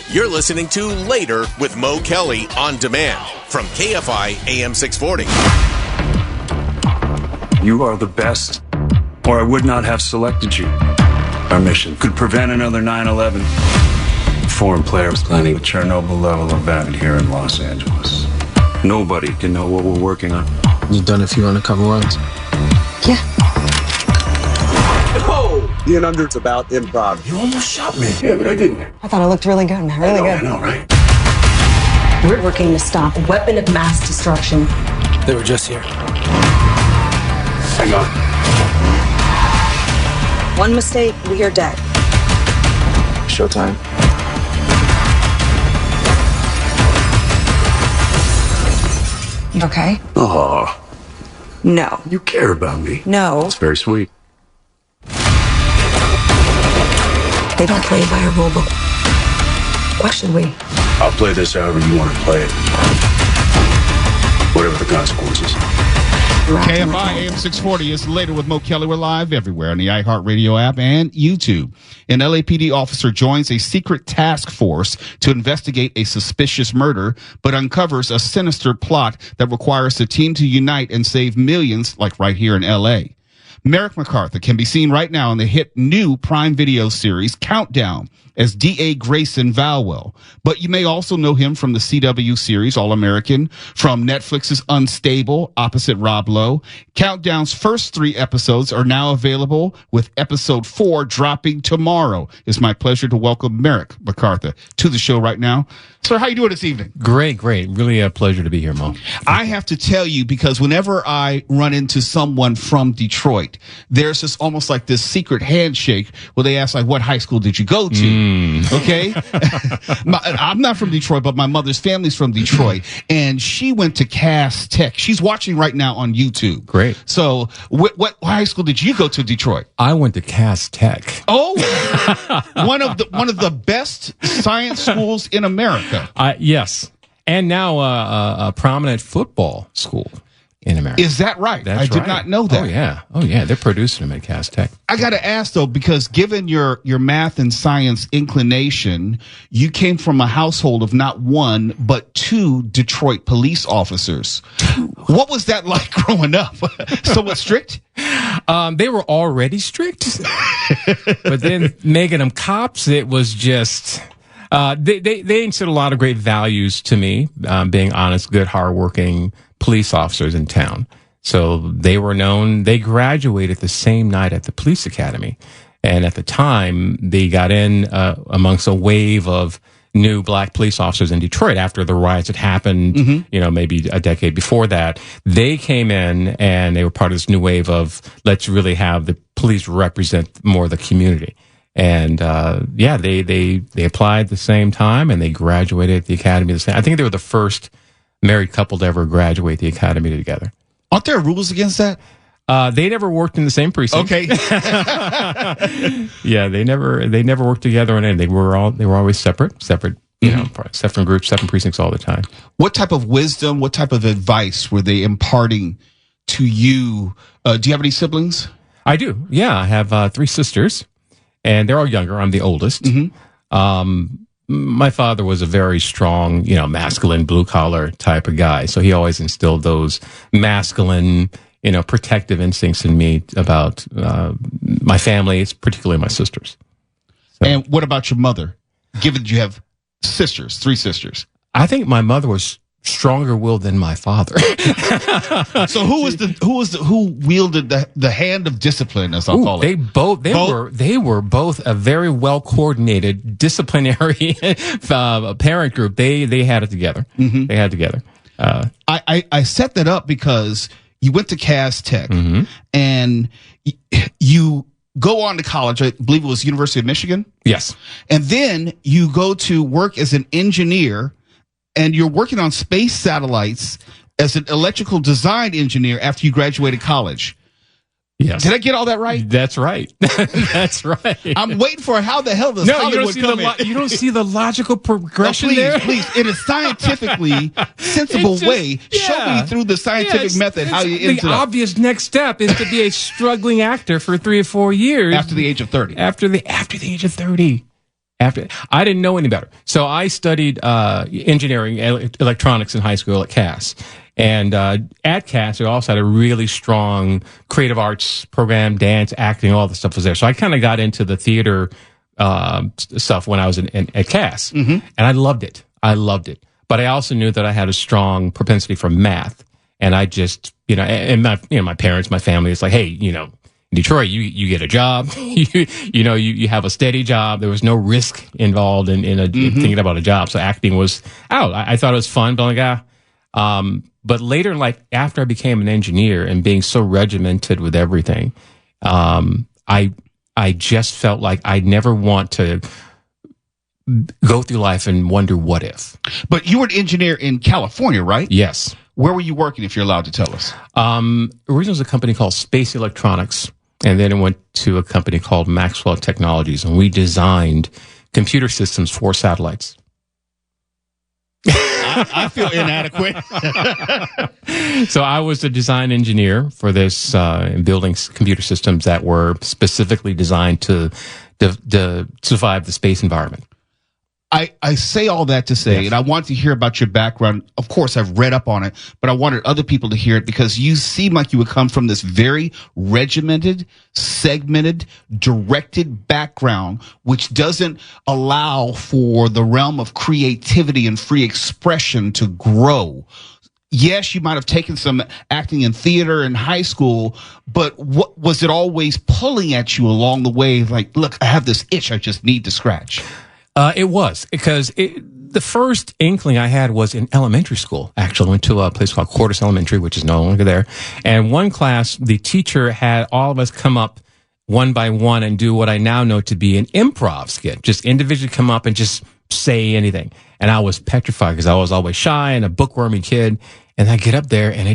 You're listening to Later with Mo Kelly on demand from KFI AM 640. You are the best, or I would not have selected you. Our mission could prevent another 9/11. Foreign player was planning a Chernobyl-level event here in Los Angeles. Nobody can know what we're working on. You've done a few undercover runs? Yeah. Oh! Being under, it's about improv. You almost shot me. Yeah, but I didn't. I thought it looked really good, man. Really good. I know, right? We're working to stop a weapon of mass destruction. They were just here. Hang on. One mistake, we are dead. Showtime. You okay? Oh, No. you care about me. No. It's very sweet. They don't play by a rule book. Why should we? I'll play this however you want to play it. Whatever the consequences. KFI AM 640 is Later with Mo Kelly. We're live everywhere on the iHeartRadio app and YouTube. An LAPD officer joins a secret task force to investigate a suspicious murder, but uncovers a sinister plot that requires the team to unite and save millions, like right here in LA. Merrick McCartha can be seen right now in the hit new Prime Video series Countdown as D.A. Grayson Valwell. But you may also know him from the CW series All-American, from Netflix's Unstable, opposite Rob Lowe. Countdown's first 3 episodes are now available, with episode 4 dropping tomorrow. It's my pleasure to welcome Merrick McCartha to the show right now. Sir, how you doing this evening? Great. Really a pleasure to be here, Mo. I have to tell you, because whenever I run into someone from Detroit, there's this almost like this secret handshake where they ask, like, what high school did you go to? Okay. I'm not from Detroit, but my mother's family's from Detroit, and she went to Cass Tech. She's watching right now on YouTube. Great. So what high school did you go to, Detroit? I went to Cass Tech. Oh, one of the best science schools in America. Yes. And now a prominent football school in America. Is that right? That's I did right. not know that. Oh yeah. They're producing them at Cass Tech. I got to ask though, because given your math and science inclination, you came from a household of not 1 but 2 Detroit police officers. What was that like growing up? Somewhat strict? They were already strict, but then making them cops, it was just. They instilled a lot of great values to me, being honest, good, hardworking police officers in town. So they were known. They graduated the same night at the police academy. And at the time, they got in amongst a wave of new black police officers in Detroit after the riots had happened, maybe a decade before that. They came in and they were part of this new wave of let's really have the police represent more of the community. And, they applied the same time and they graduated at the academy the same. I think they were the first married couple to ever graduate the academy together. Aren't there rules against that? They never worked in the same precinct. Okay. Yeah, they never worked together on anything. They were always separate, separate groups, separate precincts all the time. What type of wisdom, what type of advice were they imparting to you? Do you have any siblings? I do. Yeah, I have 3 sisters. And they're all younger. I'm the oldest. My father was a very strong, masculine, blue-collar type of guy. So he always instilled those masculine, protective instincts in me about my family, particularly my sisters. So. And what about your mother? Given that you have 3 sisters. I think my mother was stronger-willed than my father. So who wielded the hand of discipline, as I'll call it? They were both a very well coordinated disciplinary parent group. They had it together. They had it together. I set that up because you went to Cass Tech and you go on to college. I believe it was University of Michigan. Yes, and then you go to work as an engineer. And you're working on space satellites as an electrical design engineer after you graduated college. Yes. Did I get all that right? That's right. That's right. I'm waiting for how the hell does Hollywood come in? You don't see the logical progression there? Please, in a scientifically sensible way, show me through the scientific method how you ended up. The obvious next step is to be a struggling actor for 3 or 4 years. After the age of 30. After the age of 30. I didn't know any better. So I studied engineering, electronics in high school at Cass. And at Cass, we also had a really strong creative arts program, dance, acting, all the stuff was there. So I kind of got into the theater stuff when I was at Cass. And I loved it. But I also knew that I had a strong propensity for math. And I just, and my parents, my family, it's like, hey, in Detroit, you get a job, you have a steady job. There was no risk involved in thinking about a job. So acting was out. I thought it was fun, but but later in life, after I became an engineer and being so regimented with everything, I just felt like I'd never want to go through life and wonder what if. But you were an engineer in California, right? Yes. Where were you working, if you're allowed to tell us? Originally it was a company called Space Electronics, and then it went to a company called Maxwell Technologies, and we designed computer systems for satellites. I feel inadequate. So I was the design engineer for this, building computer systems that were specifically designed to survive the space environment. I say all that to say, and I want to hear about your background. Of course, I've read up on it, but I wanted other people to hear it because you seem like you would come from this very regimented, segmented, directed background, which doesn't allow for the realm of creativity and free expression to grow. Yes, you might have taken some acting in theater in high school, but what was it always pulling at you along the way? Like, look, I have this itch I just need to scratch. It was because the first inkling I had was in elementary school. Actually, I went to a place called Quartus Elementary, which is no longer there. And one class, the teacher had all of us come up one by one and do what I now know to be an improv skit. Just individually come up and just say anything. And I was petrified because I was always shy and a bookwormy kid. And I get up there and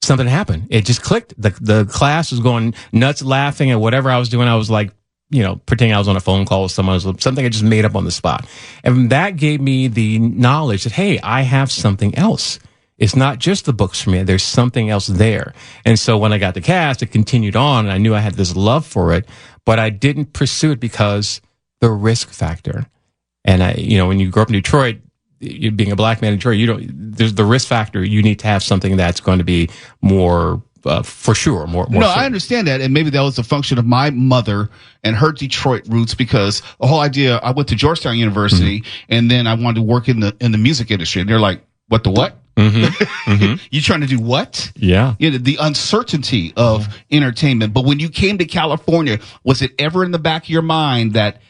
something happened. It just clicked. The class was going nuts laughing at whatever I was doing. I was like, pretending I was on a phone call with someone, something I just made up on the spot. And that gave me the knowledge that, hey, I have something else. It's not just the books for me. There's something else there. And so when I got the cast, it continued on, and I knew I had this love for it, but I didn't pursue it because the risk factor. And when you grow up in Detroit, you being a black man in Detroit, there's the risk factor. You need to have something that's going to be more for sure. More no, certain. I understand that. And maybe that was a function of my mother and her Detroit roots, because the whole idea, I went to Georgetown University and then I wanted to work in the music industry. And they're like, what the what? You trying to do what? Yeah. The uncertainty of entertainment. But when you came to California, was it ever in the back of your mind that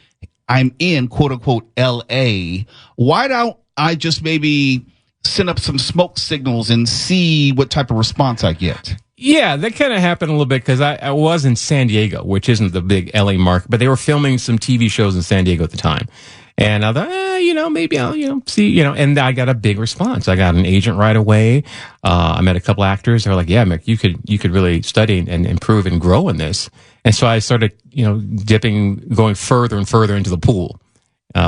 I'm in quote unquote LA? Why don't I just maybe send up some smoke signals and see what type of response I get? Yeah, that kind of happened a little bit because I was in San Diego, which isn't the big LA market, but they were filming some TV shows in San Diego at the time. And I thought, maybe I'll, see, and I got a big response. I got an agent right away. I met a couple actors. They were like, yeah, Mick, you could really study and improve and grow in this. And so I started, going further and further into the pool,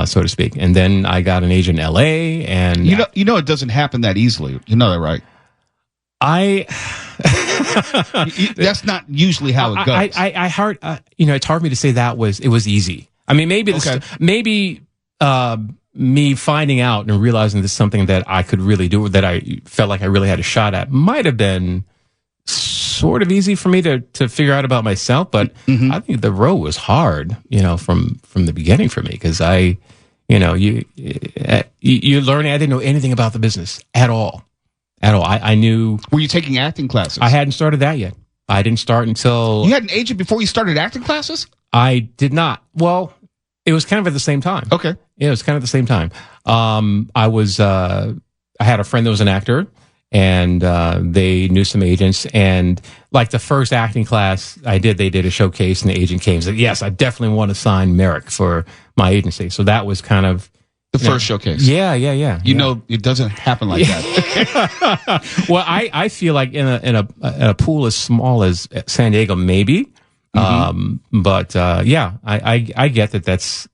so to speak. And then I got an agent in LA, and it doesn't happen that easily. You know that, right? That's not usually how it goes. it's hard for me to say it was easy. I mean, maybe me finding out and realizing this is something that I could really do, that I felt like I really had a shot at, might have been sort of easy for me to figure out about myself. But I think the road was hard, from the beginning for me, because you learn. I didn't know anything about the business at all. I knew. Were you taking acting classes? I hadn't started that yet. I didn't start until. You had an agent before you started acting classes? I did not. Well, it was kind of at the same time. Okay. Yeah, it was kind of at the same time. I had a friend that was an actor, and they knew some agents. And like the first acting class I did, they did a showcase, and the agent came and said, yes, I definitely want to sign Merrick for my agency. So that was kind of the first showcase. Yeah. It doesn't happen like that. Well, I feel like in a pool as small as San Diego, maybe. But I get that. That's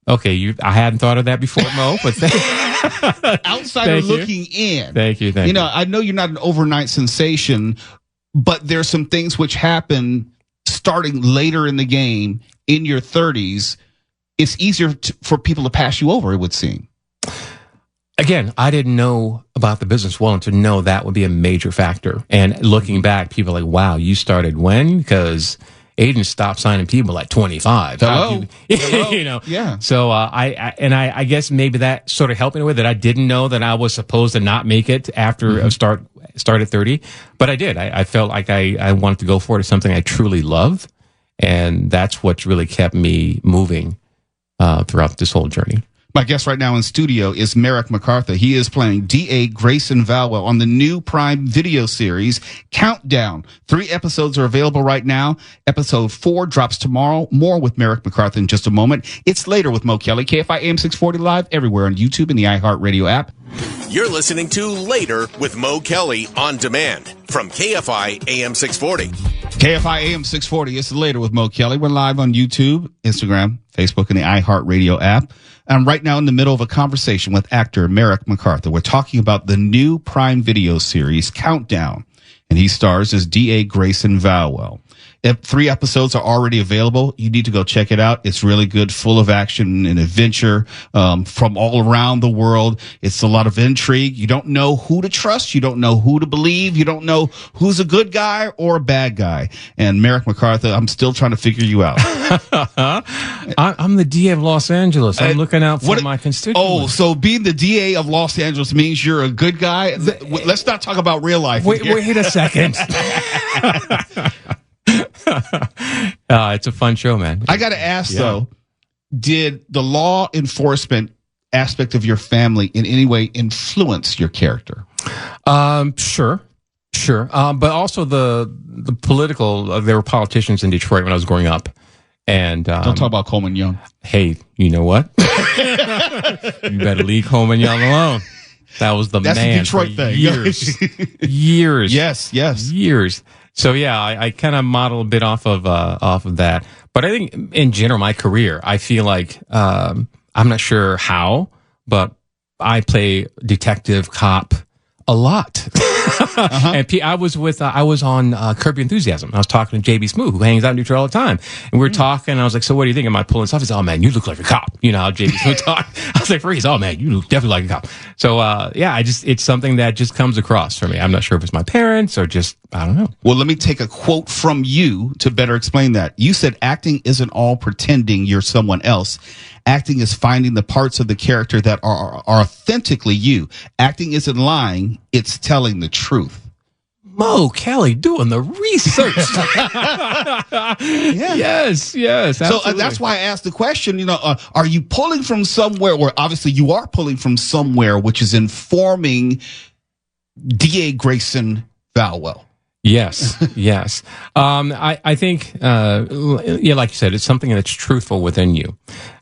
okay. I hadn't thought of that before, Mo. But outsider looking in. Thank you. I know you're not an overnight sensation, but there's some things which happen starting later in the game in your 30s. it's easier for people to pass you over, it would seem. Again, I didn't know about the business well, and to know that would be a major factor. And looking back, people are like, wow, you started when? Because agents stopped signing people at 25. Hello. You know? Yeah. So, I guess maybe that sort of helped in a way that I didn't know that I was supposed to not make it after a start at 30. But I did. I felt like I wanted to go for it. It's something I truly love. And that's what's really kept me moving, throughout this whole journey. My guest right now in studio is Merrick McCartha. He is playing D.A. Grayson Valwell on the new Prime Video series, Countdown. 3 episodes are available right now. Episode 4 drops tomorrow. More with Merrick McCartha in just a moment. It's Later with Mo Kelly, KFI AM 640 live everywhere on YouTube and the iHeartRadio app. You're listening to Later with Mo Kelly on demand from KFI AM 640. KFI AM 640. It's Later with Mo Kelly. We're live on YouTube, Instagram, Facebook, and the iHeartRadio app. I'm right now in the middle of a conversation with actor Merrick McCartha. We're talking about the new Prime Video series, Countdown, and he stars as D.A. Grayson Valwell. 3 episodes are already available. You need to go check it out. It's really good, full of action and adventure from all around the world. It's a lot of intrigue. You don't know who to trust. You don't know who to believe. You don't know who's a good guy or a bad guy. And Merrick McCartha, I'm still trying to figure you out. I'm the DA of Los Angeles. I'm looking out for my constituents. Oh, so being the DA of Los Angeles means you're a good guy? Let's not talk about real life. Wait a second. It's a fun show, man. I got to ask, though, did the law enforcement aspect of your family in any way influence your character? Sure. But also the political, there were politicians in Detroit when I was growing up. And don't talk about Coleman Young. Hey, you know what? You better leave Coleman Young alone. That was the That's man a Detroit for thing. Years. Yes. Years. So yeah, I kind of model a bit off of that. But I think in general, my career, I feel like, I'm not sure how, but I play detective cop a lot. And I was on Curb Your Enthusiasm. I was talking to JB Smoot, who hangs out in Detroit all the time. And we were talking, and I was like, so what do you think? Am I pulling stuff? He said, oh man, you look like a cop. You know how JB Smoot talk. I was like, Freeze, oh man, you look definitely like a cop. So, it's something that just comes across for me. I'm not sure if it's my parents or just, I don't know. Well, let me take a quote from you to better explain that. You said acting isn't all pretending you're someone else. Acting is finding the parts of the character that are authentically you. Acting isn't lying, it's telling the truth. Mo Kelly doing the research. Yes, absolutely. So that's why I asked the question, are you pulling from somewhere, or obviously you are pulling from somewhere which is informing D.A. Grayson Valwell? Yes. I think, like you said, it's something that's truthful within you.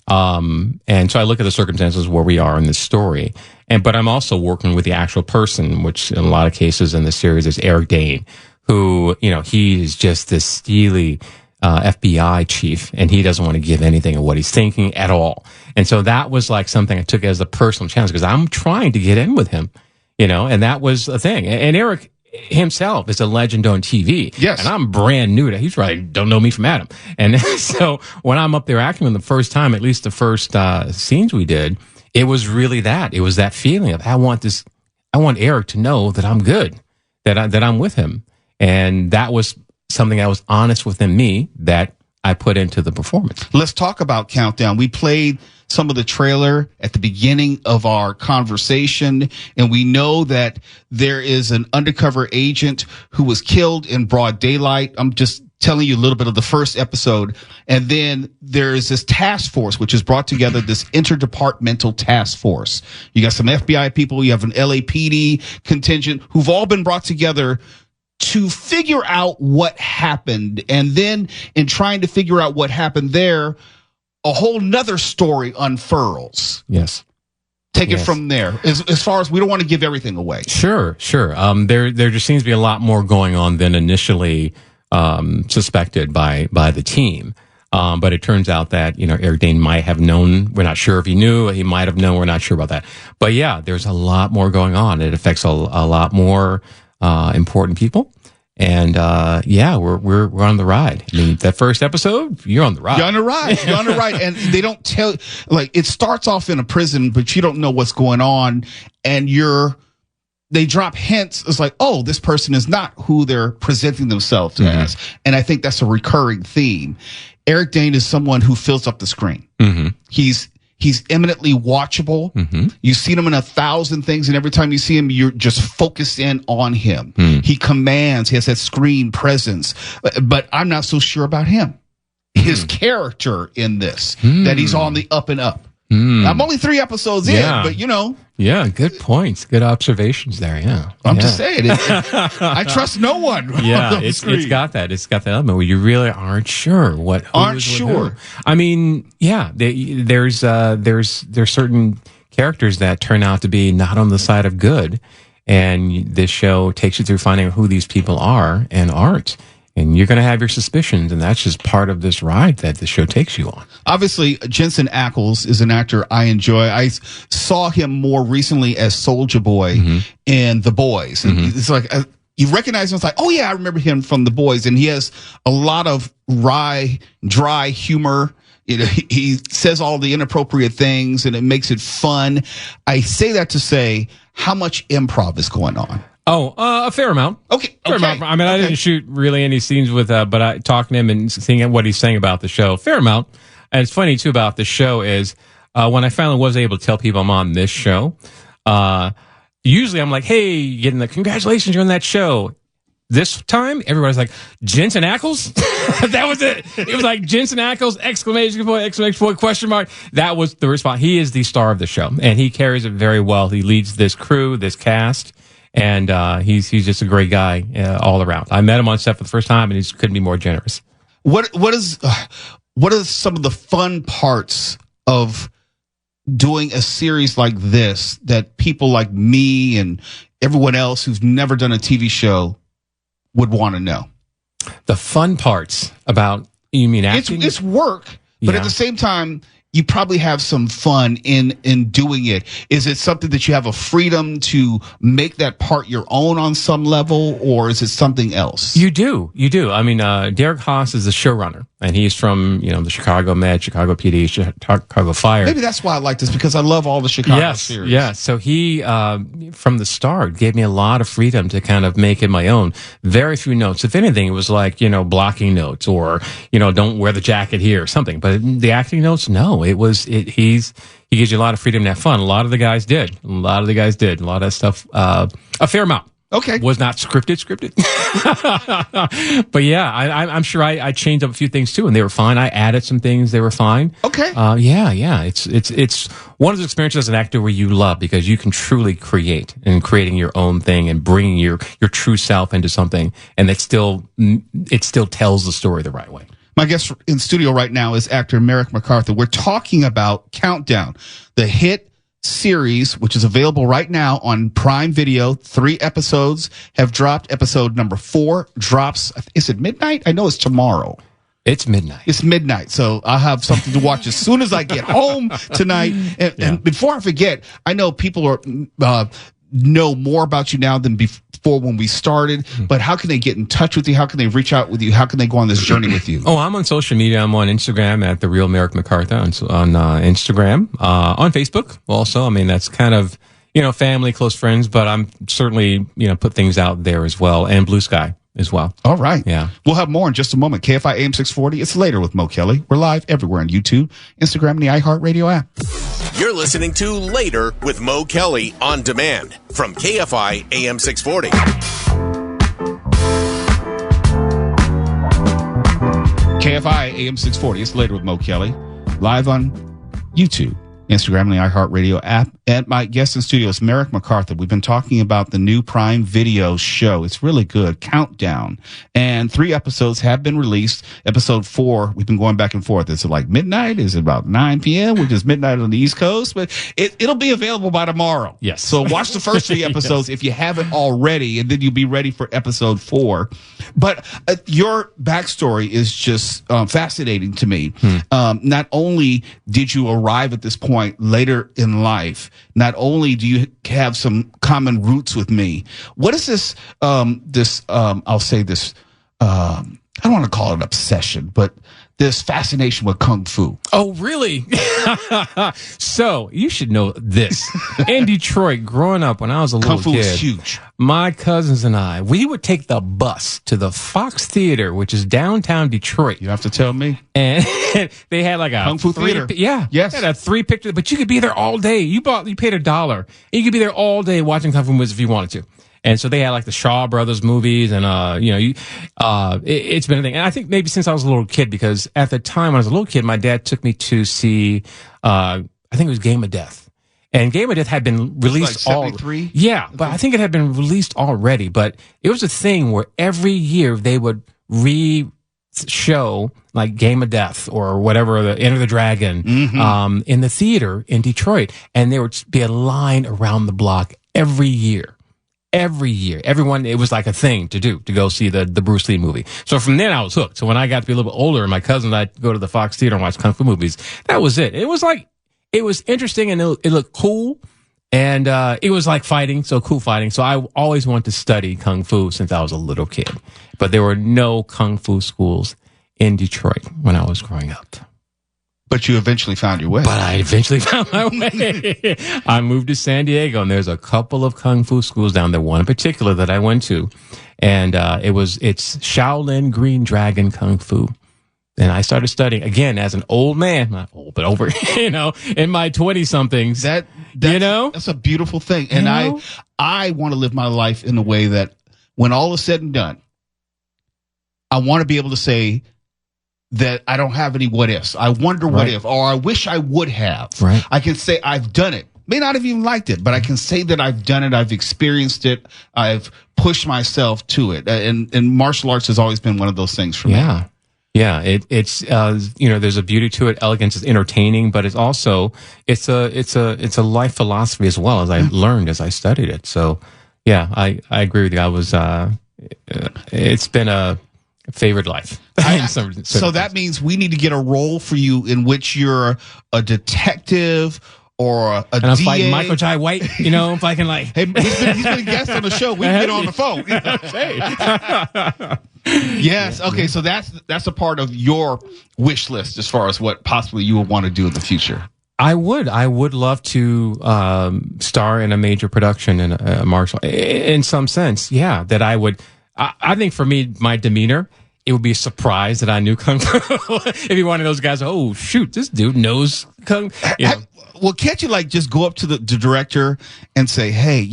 And so I look at the circumstances where we are in this story, but I'm also working with the actual person, which in a lot of cases in this series is Eric Dane, who, he is just this steely, FBI chief, and he doesn't want to give anything of what he's thinking at all. And so that was like something I took as a personal challenge because I'm trying to get in with him, and that was a thing. And Eric himself is a legend on TV. Yes. And I'm brand new to, he's probably don't know me from Adam. And so when I'm up there acting for the first time, at least the first scenes we did, it was really that. It was that feeling of, I want Eric to know that I'm good, that I'm with him. And that was something that was honest within me that I put into the performance. Let's talk about Countdown. We played some of the trailer at the beginning of our conversation, and we know that there is an undercover agent who was killed in broad daylight. I'm just telling you a little bit of the first episode. And then there is this task force, which has brought together this interdepartmental task force. You got some FBI people, you have an LAPD contingent who've all been brought together to figure out what happened. And then in trying to figure out what happened there, a whole nother story unfurls. Yes. Take it from there. As far as we don't want to give everything away. Sure. There just seems to be a lot more going on than initially suspected by the team. But it turns out that, Eric Dane might have known. We're not sure if he knew. He might have known. We're not sure about that. But yeah, there's a lot more going on. It affects a lot more important people. And we're on the ride. I mean, that first episode, you're on the ride. You're on the ride. You're on the ride. And they don't tell, like, it starts off in a prison, but you don't know what's going on. And they drop hints. It's like, oh, this person is not who they're presenting themselves as. And I think that's a recurring theme. Eric Dane is someone who fills up the screen. He's eminently watchable. You've seen him in 1,000 things, and every time you see him, you're just focused in on him. He commands. He has that screen presence. But I'm not so sure about him. His character in this, that he's on the up and up. I'm only 3 episodes in, but you know. Yeah, good points. Good observations there, yeah. I'm just saying. I trust no one. Yeah, it's got that. It's got that element where you really aren't sure what. Aren't sure. Who. I mean, yeah, there's certain characters that turn out to be not on the side of good, and this show takes you through finding out who these people are and aren't. And you're going to have your suspicions, and that's just part of this ride that the show takes you on. Obviously, Jensen Ackles is an actor I enjoy. I saw him more recently as Soulja Boy in The Boys. And it's like, you recognize him, it's like, oh yeah, I remember him from The Boys. And he has a lot of dry humor. You know, he says all the inappropriate things, and it makes it fun. I say that to say how much improv is going on. Oh, a fair amount. Okay. Fair amount. I mean, I didn't shoot really any scenes with, but I talking to him and seeing what he's saying about the show. Fair amount. And it's funny too about the show is, when I finally was able to tell people I'm on this show, usually I'm like, hey, getting the congratulations, you're on that show. This time, everybody's like, Jensen Ackles? That was it. It was like Jensen Ackles, exclamation point, question mark. That was the response. He is the star of the show, and he carries it very well. He leads this crew, this cast. And he's just a great guy all around. I met him on set for the first time, and he couldn't be more generous. What are some of the fun parts of doing a series like this that people like me and everyone else who's never done a TV show would want to know? The fun parts about, you mean acting? It's work, but at the same time, you probably have some fun in doing it. Is it something that you have a freedom to make that part your own on some level, or is it something else? You do. I mean, Derek Haas is the showrunner, and he's from, the Chicago Med, Chicago PD, Chicago Fire. Maybe that's why I like this, because I love all the Chicago series. Yeah. So he, from the start, gave me a lot of freedom to kind of make it my own. Very few notes. If anything, it was like, blocking notes, or, don't wear the jacket here or something. But the acting notes, no. He gives you a lot of freedom to have fun. A lot of the guys did. A lot of that stuff, a fair amount. Okay. Was not scripted. But yeah, I'm sure I changed up a few things too, and they were fine. I added some things. They were fine. Okay. Yeah. It's one of those experiences as an actor where you love, because you can truly create, and creating your own thing and bringing your true self into something, and it still tells the story the right way. My guest in studio right now is actor Merrick McCartha. We're talking about Countdown, the hit series, which is available right now on Prime Video. 3 episodes have dropped. Episode number 4 drops. Is it midnight? I know it's tomorrow. It's midnight. So I'll have something to watch as soon as I get home tonight. And before I forget, I know people are know more about you now than before when we started, but how can they get in touch with you? How can they reach out with you? How can they go on this journey with you? Oh, I'm on social media. I'm on Instagram at The Real Merrick McCartha on Instagram, on Facebook also. I mean, that's kind of, family, close friends, but I'm certainly, put things out there as well, and Blue Sky as well. All right. Yeah. We'll have more in just a moment. KFI AM 640. It's Later with Mo Kelly. We're live everywhere on YouTube, Instagram, and the iHeartRadio app. You're listening to Later with Mo Kelly on demand from KFI AM 640. KFI AM 640. It's Later with Mo Kelly. Live on YouTube, Instagram, and the iHeartRadio app. And my guest in studio is Merrick McCartha. We've been talking about the new Prime Video show. It's really good. Countdown. And 3 episodes have been released. Episode 4, we've been going back and forth. Is it like midnight? Is it about 9 p.m., which is midnight on the East Coast? But it'll be available by tomorrow. Yes. So watch the first 3 episodes if you haven't already, and then you'll be ready for episode 4. But your backstory is just fascinating to me. Not only did you arrive at this point point later in life, not only do you have some common roots with me, what is this, I'll say this, I don't want to call it obsession, but this fascination with Kung Fu. Oh, really? So, you should know this. In Detroit, growing up when I was a little Kung Fu kid, is huge. my cousins and I, we would take the bus to the Fox Theater, which is downtown Detroit. You have to tell me. And they had like a Kung Fu theater. Yeah. Yes. They had a 3 picture, but you could be there all day. You paid $1 and you could be there all day watching Kung Fu movies if you wanted to. And so they had like the Shaw Brothers movies and, it's been a thing. And I think maybe since I was a little kid, because at the time when I was a little kid, my dad took me to see, I think it was Game of Death. And Game of Death had been released like 73? Yeah, but I think it had been released already. But it was a thing where every year they would show like Game of Death or whatever, the Enter the Dragon, in the theater in Detroit. And there would be a line around the block every year. Everyone, it was like a thing to do, to go see the Bruce Lee movie. So from then I was hooked. So when I got to be a little bit older and my cousin and I'd go to the Fox Theater and watch Kung Fu movies, that was it. It was interesting and it looked cool. And, it was like fighting, so cool fighting. So I always wanted to study Kung Fu since I was a little kid. But there were no Kung Fu schools in Detroit when I was growing up. But you eventually found your way. But I eventually found my way. I moved to San Diego, and there's a couple of Kung Fu schools down there, one in particular that I went to. And it's Shaolin Green Dragon Kung Fu. And I started studying, again, as an old man, not old, but over, in my 20-somethings. That's a beautiful thing. And I want to live my life in a way that when all is said and done, I want to be able to say that I don't have any what ifs. I wonder what if, or I wish I would have. Right. I can say I've done it. May not have even liked it, but I can say that I've done it. I've experienced it. I've pushed myself to it. And martial arts has always been one of those things for me. Yeah. It's there's a beauty to it. Elegance is entertaining, but it's also, it's a life philosophy as well, as I learned as I studied it. So yeah, I agree with you. It's been a favorite life. So that means we need to get a role for you in which you're a detective or a and I'm DA. fighting Michael Jai White, if I can Hey, he's been a guest on the show. We can get on the phone. Yes. Okay. So that's a part of your wish list as far as what possibly you would want to do in the future. I would love to star in a major production in a martial, in some sense. Yeah, that I would. I think for me, my demeanor, it would be a surprise that I knew Kung Fu. If you're one of those guys, oh shoot, this dude knows Kung Fu. Well, can't you just go up to the director and say, hey,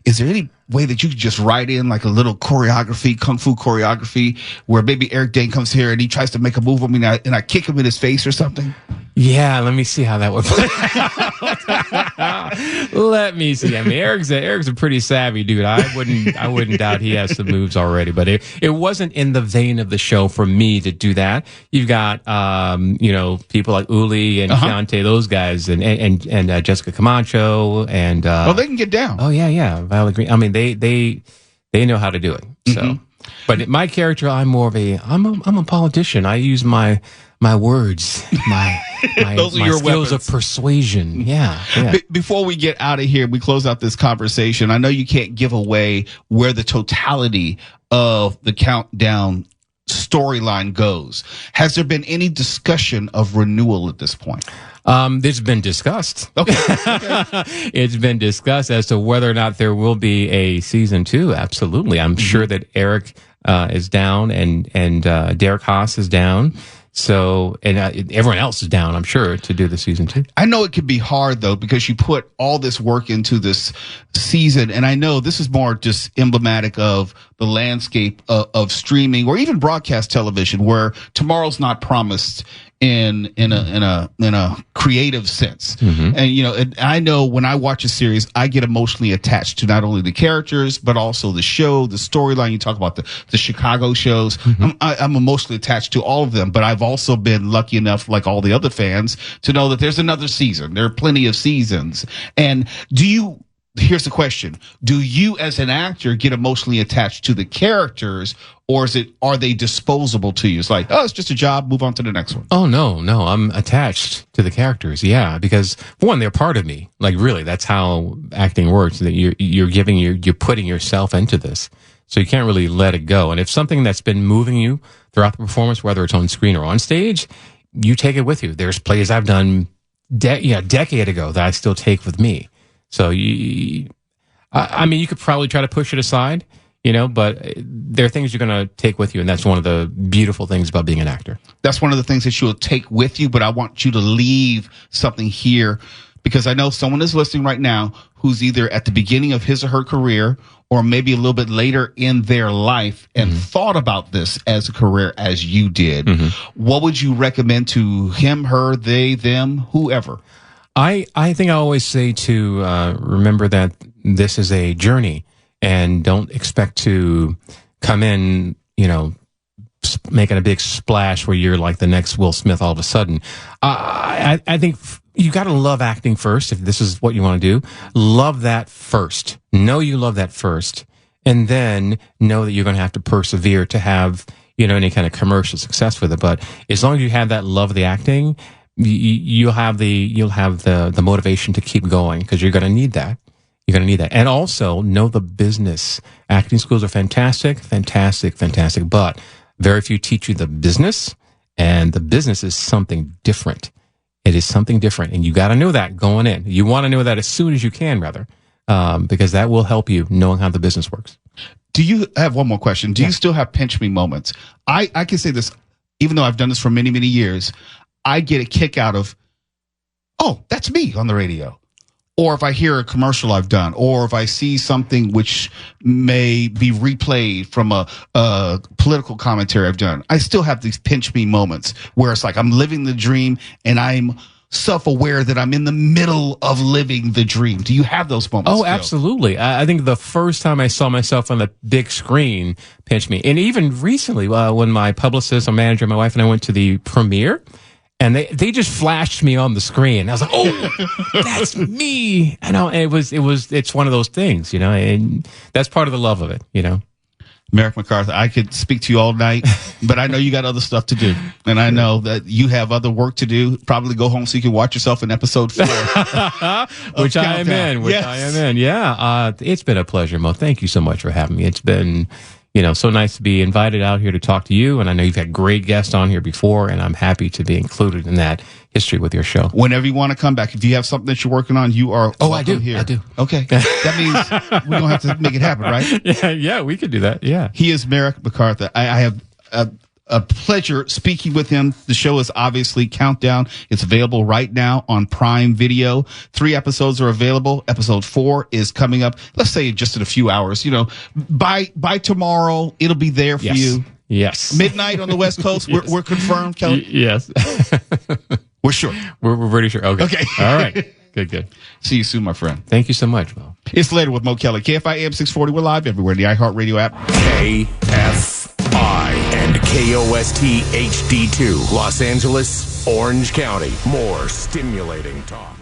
is there any way that you could just write in like a little choreography, Kung Fu choreography, where maybe Eric Dane comes here and he tries to make a move on me and I kick him in his face or something? Yeah, let me see how that would play out. Let me see. I mean, Eric's a pretty savvy dude. I wouldn't doubt he has some moves already, but it wasn't in the vein of the show for me to do that. You've got, people like Uli and Keontae, those guys, and Jessica Camacho, and, they can get down. Oh yeah. Violet Green. I mean, they know how to do it. So, but my character, I'm a politician. I use my words, my those are your skills weapons. of persuasion. Yeah. Before we get out of here, we close out this conversation. I know you can't give away where the totality of the Countdown storyline goes. Has there been any discussion of renewal at this point? It's been discussed. Okay. It's been discussed as to whether or not there will be a season 2. Absolutely. I'm sure that Eric is down and Derek Haas is down. So, and everyone else is down, I'm sure, to do the season 2. I know it could be hard though, because you put all this work into this season. And I know this is more just emblematic of the landscape of streaming or even broadcast television, where tomorrow's not promised in a creative sense. And and I know when I watch a series, I get emotionally attached to not only the characters but also the show, the storyline. You talk about the Chicago shows. I'm emotionally attached to all of them, but I've also been lucky enough, like all the other fans, to know that there's another season. There are plenty of seasons. And do you here's the question. Do you as an actor get emotionally attached to the characters, or are they disposable to you? It's like, oh, it's just a job, move on to the next one. Oh, no, I'm attached to the characters. Yeah. Because for one, they're part of me. Like really, that's how acting works. That you're putting yourself into this. So you can't really let it go. And if something that's been moving you throughout the performance, whether it's on screen or on stage, you take it with you. There's plays I've done a decade ago that I still take with me. So I mean, you could probably try to push it aside, but there are things you're going to take with you. And that's one of the beautiful things about being an actor. That's one of the things that you'll take with you, but I want you to leave something here, because I know someone is listening right now who's either at the beginning of his or her career or maybe a little bit later in their life and thought about this as a career as you did. What would you recommend to him, her, they, them, whoever? I think I always say to remember that this is a journey, and don't expect to come in, making a big splash where you're like the next Will Smith all of a sudden. I think you got to love acting first. If this is what you want to do, love that first. Know you love that first, and then know that you're going to have to persevere to have, any kind of commercial success with it. But as long as you have that love of the acting, you'll have the motivation to keep going, because you're going to need that. You're going to need that. And also know the business. Acting schools are fantastic, but very few teach you the business, and the business is something different. It is something different, and you got to know that going in. You want to know that as soon as you can, rather, because that will help you knowing how the business works. Do you have one more question? Do you still have pinch me moments? I can say this, even though I've done this for many, many years, I get a kick out of, oh, that's me on the radio. Or if I hear a commercial I've done, or if I see something which may be replayed from a political commentary I've done, I still have these pinch me moments where it's like I'm living the dream and I'm self-aware that I'm in the middle of living the dream. Do you have those moments? Oh, still? Absolutely. I think the first time I saw myself on the big screen pinched me. And even recently, when my publicist or manager, my wife and I went to the premiere, and they just flashed me on the screen. I was like, oh, that's me. And it's one of those things, and that's part of the love of it, Merrick McCartha, I could speak to you all night, but I know you got other stuff to do. And I know that you have other work to do. Probably go home so you can watch yourself in episode 4. Which I am in. Yeah. It's been a pleasure, Mo. Thank you so much for having me. It's been, so nice to be invited out here to talk to you. And I know you've had great guests on here before, and I'm happy to be included in that history with your show. Whenever you want to come back, if you have something that you're working on, you are welcome here. I do. Okay. That means we don't have to make it happen, right? Yeah, we could do that. Yeah. He is Merrick McCartha. I have a pleasure speaking with him. The show is obviously Countdown. It's available right now on Prime Video. 3 episodes are available. Episode 4 is coming up, let's say just in a few hours. By tomorrow, it'll be there for you. Yes. Midnight on the West Coast. Yes. We're confirmed, Kelly? Yes. We're sure. We're pretty sure. Okay. All right. Good. See you soon, my friend. Thank you so much, Mo. It's Later with Mo Kelly. KFI AM 640. We're live everywhere in the iHeartRadio app. KFI and KOST HD2. Los Angeles, Orange County. More stimulating talk.